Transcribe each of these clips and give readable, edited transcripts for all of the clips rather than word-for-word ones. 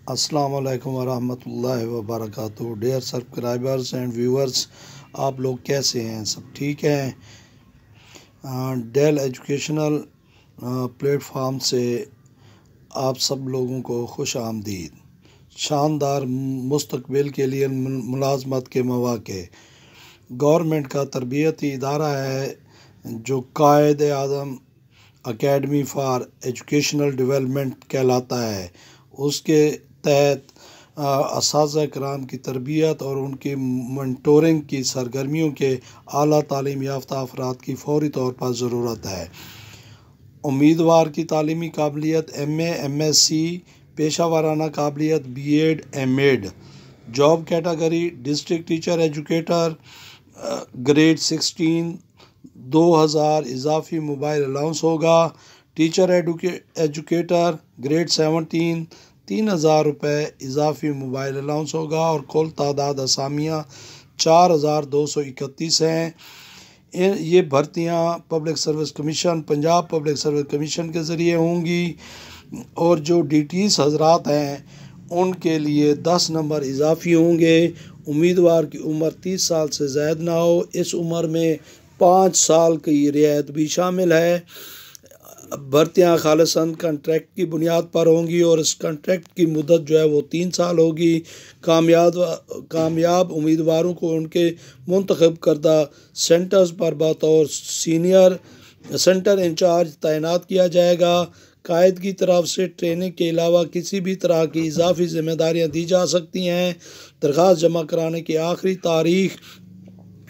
अस्सलामु अलैकुम वरहमतुल्लाहि वबरकातुहू। डियर सब्सक्राइबर्स एंड व्यूअर्स, आप लोग कैसे हैं? सब ठीक हैं? डेल एजुकेशनल प्लेटफॉर्म से आप सब लोगों को खुश आमदीद। शानदार मुस्तकबिल के लिए मुलाजमत के मौक़े। गवर्नमेंट का तरबियती इदारा है जो कायद आज़म अकेडमी फॉर एजुकेशनल डेवलपमेंट कहलाता है। उसके तहत असातिज़ा कराम की तरबियत और उनकी मेंटोरिंग की सरगर्मियों के आला तालीम याफ्ता अफराद की फ़ौरी तौर पर ज़रूरत है। उम्मीदवार की तालीमी काबिलियत MA MSc, पेशा वाराना काबिलियत BEd MEd। Job category district teacher educator, grade 16 2000 इजाफी मोबाइल अलाउंस होगा। टीचर एजुकेटर ग्रेड 17 3000 रुपये इजाफी मोबाइल अलाउंस होगा और कुल तादाद असामियाँ 4231 हैं। ये भर्तियाँ public service commission, Punjab public service commission के ज़रिए होंगी और जो DTs हजरात हैं उनके लिए 10 नंबर इजाफी होंगे। उम्मीदवार की उम्र 30 साल से ज़ायद ना हो। इस उम्र में 5 साल की रियायत भी शामिल है। भर्तियाँ खालिसन कॉन्ट्रैक्ट की बुनियाद पर होंगी और इस कॉन्ट्रैक्ट की मुद्दत जो है वो 3 साल होगी। कामयाब उम्मीदवारों को उनके मुंतखब करदा सेंटर्स पर बतौर सीनियर सेंटर इंचार्ज तैनात किया जाएगा। कायद की तरफ से ट्रेनिंग के अलावा किसी भी तरह की इजाफी जिम्मेदारियाँ दी जा सकती हैं। दरख्वास्त जमा कराने की आखिरी तारीख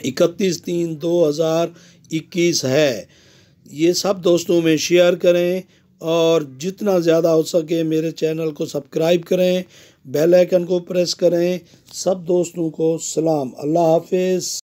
31/3/2021 है। ये सब दोस्तों में शेयर करें और जितना ज़्यादा हो सके मेरे चैनल को सब्सक्राइब करें, बेल आइकन को प्रेस करें। सब दोस्तों को सलाम। अल्लाह हाफिज़।